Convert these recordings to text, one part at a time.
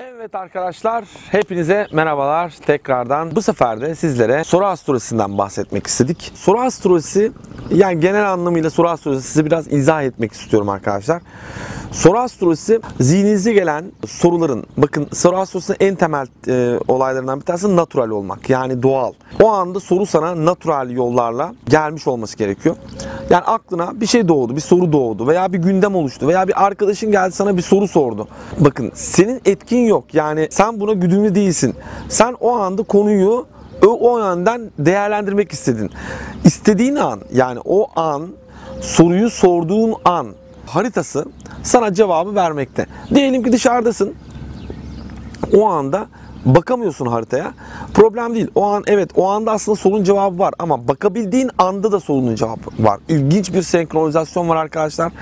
Evet arkadaşlar, hepinize merhabalar tekrardan. Bu sefer de sizlere soru astrolojisinden bahsetmek istedik. Soru astrolojisi, yani genel anlamıyla soru astrolojisi size biraz izah etmek istiyorum arkadaşlar. Soru astrolojisi zihninize gelen soruların, bakın soru astrolojisinin en temel olaylarından bir tanesi natural olmak, yani doğal. O anda soru sana natural yollarla gelmiş olması gerekiyor. Yani aklına bir şey doğdu, bir soru doğdu veya bir gündem oluştu veya bir arkadaşın geldi sana bir soru sordu. Bakın senin etkin yok, yani sen buna güdümlü değilsin. Sen o anda konuyu o yönden değerlendirmek istedin. İstediğin an, yani o an, soruyu sorduğun an haritası sana cevabı vermekte. Diyelim ki dışarıdasın. O anda bakamıyorsun haritaya. Problem değil. O an evet, o anda aslında sorunun cevabı var ama bakabildiğin anda da sorunun cevabı var. İlginç bir senkronizasyon var arkadaşlar.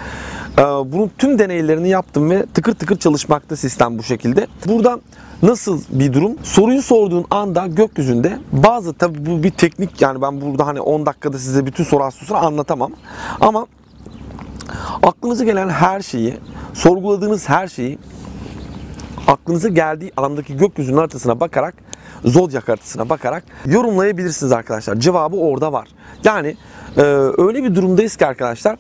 Bunun tüm deneylerini yaptım ve tıkır tıkır çalışmakta sistem bu şekilde. Burada nasıl bir durum? Soruyu sorduğun anda gökyüzünde bazı, tabi bu bir teknik, yani ben burada hani 10 dakikada size bütün soru astrolojisini anlatamam. Ama aklınıza gelen her şeyi, sorguladığınız her şeyi aklınıza geldiği andaki gökyüzünün haritasına bakarak, zodyak haritasına bakarak yorumlayabilirsiniz arkadaşlar. Cevabı orada var. Yani öyle bir durumdayız ki arkadaşlar,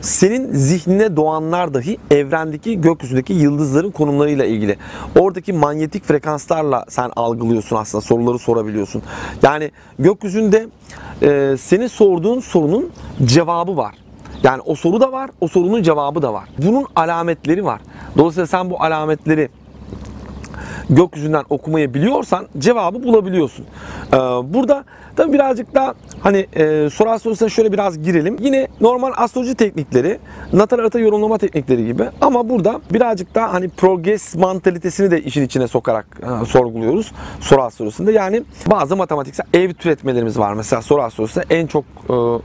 senin zihnine doğanlar dahi evrendeki, gökyüzündeki yıldızların konumlarıyla ilgili. Oradaki manyetik frekanslarla sen algılıyorsun, aslında soruları sorabiliyorsun. Yani gökyüzünde senin sorduğun sorunun cevabı var. Yani o soru da var, o sorunun cevabı da var. Bunun alametleri var. Dolayısıyla sen bu alametleri gökyüzünden okumayı biliyorsan cevabı bulabiliyorsun. Burada tabii birazcık da hani soru astrolojisine şöyle biraz girelim. Yine normal astroloji teknikleri, natal harita yorumlama teknikleri gibi, ama burada birazcık da hani progress mantalitesini de işin içine sokarak sorguluyoruz soru astrolojisinde. Yani bazı matematiksel ev türetmelerimiz var. Mesela soru astrolojisinde en çok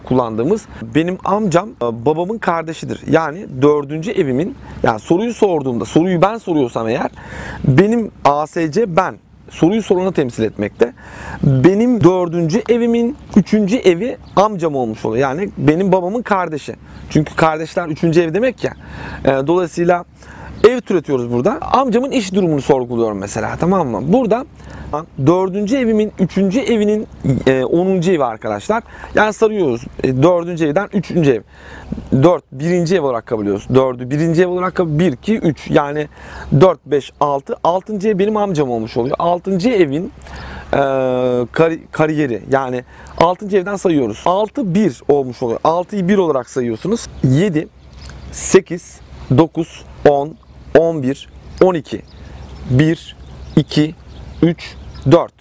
kullandığımız, benim amcam babamın kardeşidir. Yani 4. evimin, yani soruyu sorduğumda, soruyu ben soruyorsam eğer, benim ASC ben soruyu sorana temsil etmekte. Benim 4. evimin 3. evi amcam olmuş oluyor. Yani benim babamın kardeşi. Çünkü kardeşler 3. ev demek ya. Dolayısıyla ev türetiyoruz burada. Amcamın iş durumunu sorguluyorum mesela, tamam mı? Burada 4. evimin 3. evinin 10. evi arkadaşlar. Yani sarıyoruz. 4. evden 3. ev. 4 1. ev olarak kabul ediyoruz. 4'ü 1. ev olarak kabul, 1 2 3, yani 4 5 6. 6. ev benim amcam olmuş oluyor. 6. evin kariyeri, yani 6. evden sayıyoruz. 6 1 olmuş oluyor. 6'yı 1 olarak sayıyorsunuz. 7 8 9 10 11 12 1 2 3 4.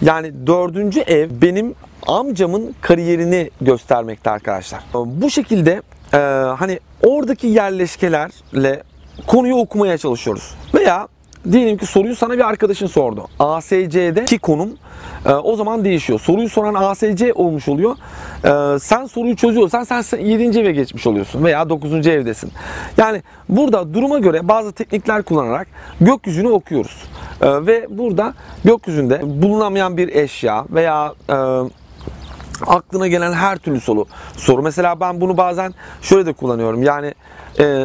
Yani 4. ev benim amcamın kariyerini göstermekte arkadaşlar. Bu şekilde hani oradaki yerleşkelerle konuyu okumaya çalışıyoruz. Veya diyelim ki soruyu sana bir arkadaşın sordu. ASC'deki konum o zaman değişiyor. Soruyu soran ASC olmuş oluyor. Sen soruyu çözüyorsan sen 7. eve geçmiş oluyorsun veya 9. evdesin. Yani burada duruma göre bazı teknikler kullanarak gökyüzünü okuyoruz. Ve burada gökyüzünde bulunamayan bir eşya veya aklına gelen her türlü soru. Mesela ben bunu bazen şöyle de kullanıyorum. Yani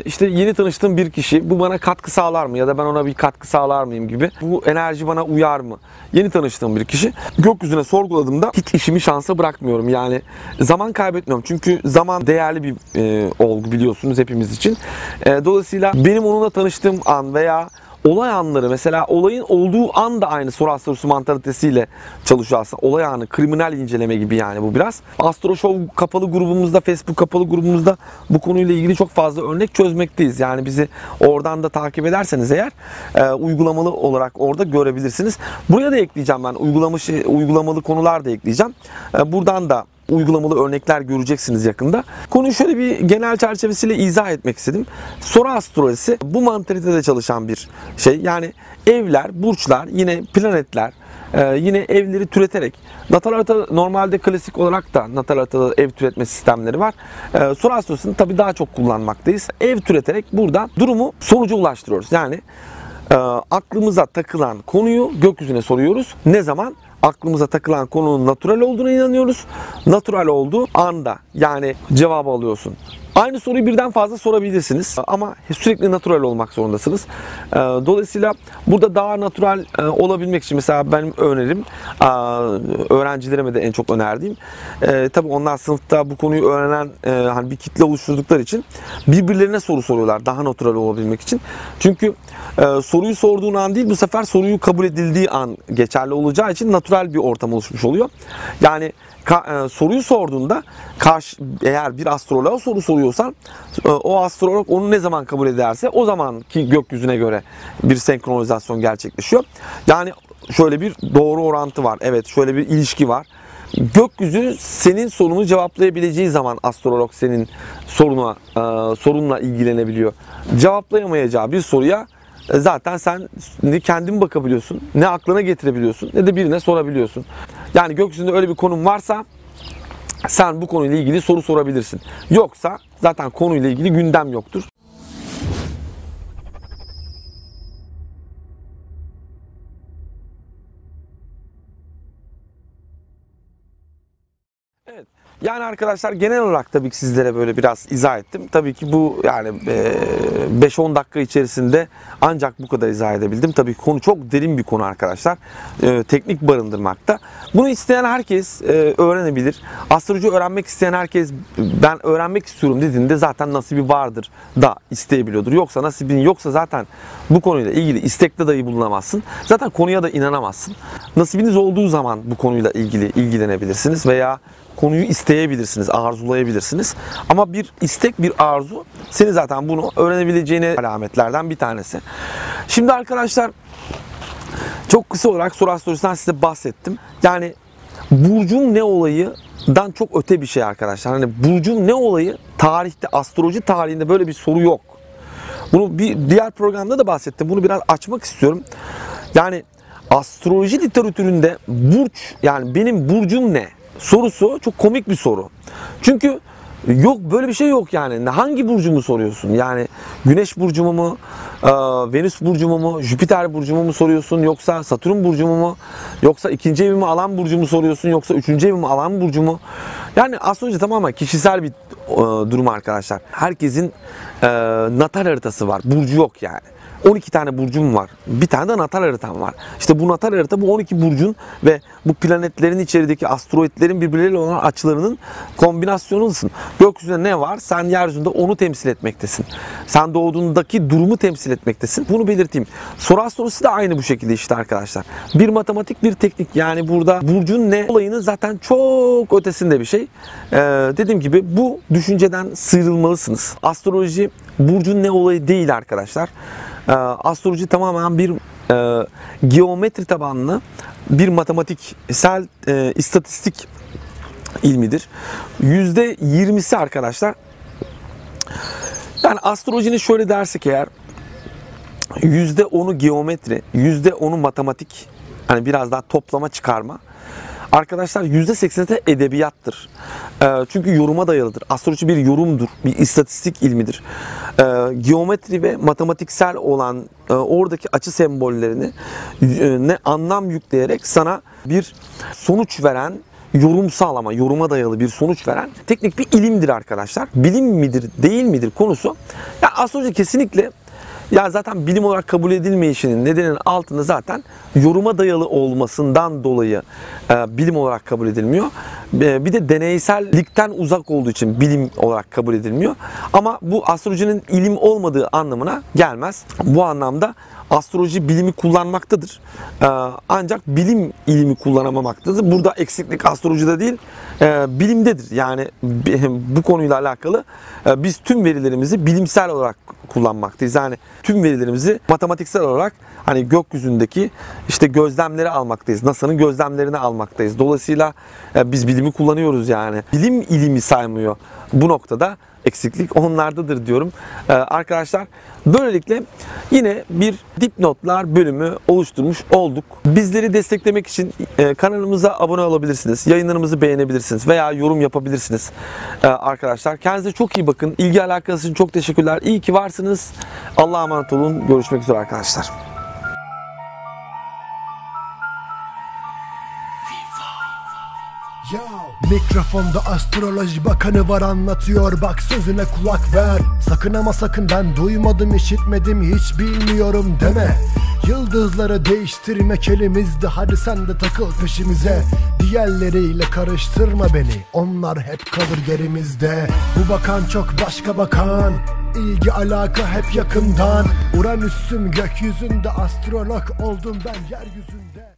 işte yeni tanıştığım bir kişi, bu bana katkı sağlar mı ya da ben ona bir katkı sağlar mıyım gibi. Bu enerji bana uyar mı? Yeni tanıştığım bir kişi, gökyüzüne sorguladığımda hiç işimi şansa bırakmıyorum. Yani zaman kaybetmiyorum. Çünkü zaman değerli bir olgu, biliyorsunuz, hepimiz için. Dolayısıyla benim onunla tanıştığım an veya olay anları, mesela olayın olduğu an da aynı soru astrolojisi mantalitesiyle çalışıyor aslında. Olay anı, kriminal inceleme gibi yani bu biraz. Astro Show kapalı grubumuzda, Facebook kapalı grubumuzda bu konuyla ilgili çok fazla örnek çözmekteyiz. Yani bizi oradan da takip ederseniz eğer uygulamalı olarak orada görebilirsiniz. Buraya da ekleyeceğim ben. Uygulamalı konular da ekleyeceğim. Buradan da uygulamalı örnekler göreceksiniz yakında. Konuyu şöyle bir genel çerçevesiyle izah etmek istedim. Soru astrolojisi bu mantalitede çalışan bir şey. Yani evler, burçlar, yine planetler, yine evleri türeterek, natal harita normalde klasik olarak da natal haritada ev türetme sistemleri var. Soru astrolojisini tabii daha çok kullanmaktayız. Ev türeterek burada durumu sonuca ulaştırıyoruz. Yani aklımıza takılan konuyu gökyüzüne soruyoruz. Ne zaman? Aklımıza takılan konunun natural olduğuna inanıyoruz. Natural olduğu anda yani cevabı alıyorsun. Aynı soruyu birden fazla sorabilirsiniz ama sürekli natural olmak zorundasınız. Dolayısıyla burada daha natural olabilmek için mesela benim önerim, öğrencilerime de en çok önerdiğim, tabii onlar sınıfta bu konuyu öğrenen hani bir kitle oluşturdukları için birbirlerine soru soruyorlar daha natural olabilmek için. Çünkü soruyu sorduğun an değil, bu sefer soruyu kabul edildiği an geçerli olacağı için natural bir ortam oluşmuş oluyor. Yani soruyu sorduğunda eğer bir astroloğa soru soruyorsan o astrolog onu ne zaman kabul ederse o zamanki gökyüzüne göre bir senkronizasyon gerçekleşiyor. Yani şöyle bir doğru orantı var. Evet, şöyle bir ilişki var. Gökyüzü senin sorunu cevaplayabileceği zaman astrolog senin sorunla ilgilenebiliyor. Cevaplayamayacağı bir soruya zaten sen ne kendin bakabiliyorsun, ne aklına getirebiliyorsun, ne de birine sorabiliyorsun. Yani gökyüzünde öyle bir konum varsa sen bu konuyla ilgili soru sorabilirsin. Yoksa zaten konuyla ilgili gündem yoktur. Evet. Yani arkadaşlar genel olarak tabii ki sizlere böyle biraz izah ettim. Tabii ki bu yani 5-10 dakika içerisinde ancak bu kadar izah edebildim. Tabii konu çok derin bir konu arkadaşlar. Teknik barındırmakta. Bunu isteyen herkes öğrenebilir. Astroloji öğrenmek isteyen herkes ben öğrenmek istiyorum dediğinde zaten nasibi vardır da isteyebiliyordur. Yoksa nasibin yoksa zaten bu konuyla ilgili istekte dahi bulunamazsın. Zaten konuya da inanamazsın. Nasibiniz olduğu zaman bu konuyla ilgili ilgilenebilirsiniz veya konuyu isteyebilirsiniz, arzulayabilirsiniz. Ama bir istek, bir arzu seni zaten bunu öğrenebileceğine alametlerden bir tanesi. Şimdi arkadaşlar çok kısa olarak soru astrolojisinden size bahsettim. Yani burcun ne olayından çok öte bir şey arkadaşlar. Hani burcun ne olayı tarihte, astroloji tarihinde böyle bir soru yok. Bunu bir diğer programda da bahsettim. Bunu biraz açmak istiyorum. Yani astroloji literatüründe burç, yani benim burcum ne sorusu çok komik bir soru. Çünkü yok, böyle bir şey yok yani. Hangi burcumu soruyorsun? Yani Güneş burcumu mu, Venüs burcumu mu, Jüpiter burcumu mu soruyorsun, yoksa Satürn burcumu mu, yoksa ikinci evimi alan burcumu soruyorsun, yoksa üçüncü evimi alan burcumu? Yani astroloji tamamen kişisel bir durum arkadaşlar. Herkesin natal haritası var, burcu yok yani. 12 tane burcum var. Bir tane de natal haritam var. İşte bu natal harita bu 12 burcun ve bu planetlerin içerideki asteroidlerin birbirleriyle olan açılarının kombinasyonusun. Gökyüzünde ne var? Sen yeryüzünde onu temsil etmektesin. Sen doğduğundaki durumu temsil etmektesin. Bunu belirteyim. Soru astrolojisi de aynı bu şekilde işte arkadaşlar. Bir matematik, bir teknik. Yani burada burcun ne olayının zaten çok ötesinde bir şey. Dediğim gibi bu düşünceden sıyrılmalısınız. Astroloji burcun ne olayı değil arkadaşlar. Astroloji tamamen bir geometri tabanlı bir matematiksel istatistik ilmidir. %20'si arkadaşlar. Yani astrolojinin şöyle dersek eğer %10'u geometri, %10'u matematik, hani biraz daha toplama çıkarma. Arkadaşlar %80'i de edebiyattır. Çünkü yoruma dayalıdır. Astroloji bir yorumdur, bir istatistik ilmidir. Geometri ve matematiksel olan oradaki açı sembollerini ne anlam yükleyerek sana bir sonuç veren, yorum sağlama, yoruma dayalı bir sonuç veren teknik bir ilimdir arkadaşlar. Bilim midir, değil midir konusu. Ya astroloji kesinlikle, ya zaten bilim olarak kabul edilmeyişinin nedeninin altında zaten yoruma dayalı olmasından dolayı bilim olarak kabul edilmiyor. Bir de deneysellikten uzak olduğu için bilim olarak kabul edilmiyor. Ama bu astrolojinin ilim olmadığı anlamına gelmez. Bu anlamda astroloji bilimi kullanmaktadır. Ancak bilim ilimi kullanamamaktadır. Burada eksiklik astrolojide değil, bilimdedir. Yani bu konuyla alakalı biz tüm verilerimizi bilimsel olarak kullanmaktayız. Yani tüm verilerimizi matematiksel olarak hani gökyüzündeki işte gözlemleri almaktayız. NASA'nın gözlemlerini almaktayız. Dolayısıyla biz bilimi kullanıyoruz yani. Bilim ilimi saymıyor. Bu noktada eksiklik onlardadır diyorum. Arkadaşlar böylelikle yine bir dipnotlar bölümü oluşturmuş olduk. Bizleri desteklemek için kanalımıza abone olabilirsiniz. Yayınlarımızı beğenebilirsiniz veya yorum yapabilirsiniz. Arkadaşlar kendinize çok iyi bakın. İlgi alakası için çok teşekkürler. İyi ki varsınız. Allah'a emanet olun. Görüşmek üzere arkadaşlar. Mikrofonda astroloji bakanı var, anlatıyor, bak sözüne kulak ver. Sakın ama sakın ben duymadım, işitmedim, hiç bilmiyorum deme. Yıldızları değiştirmek elimizde, hadi sen de takıl peşimize. Diğerleriyle karıştırma beni, onlar hep kalır gerimizde. Bu bakan çok başka bakan, İlgi alaka hep yakından. Uranüs'üm gökyüzünde, astrolog oldum ben yeryüzünde.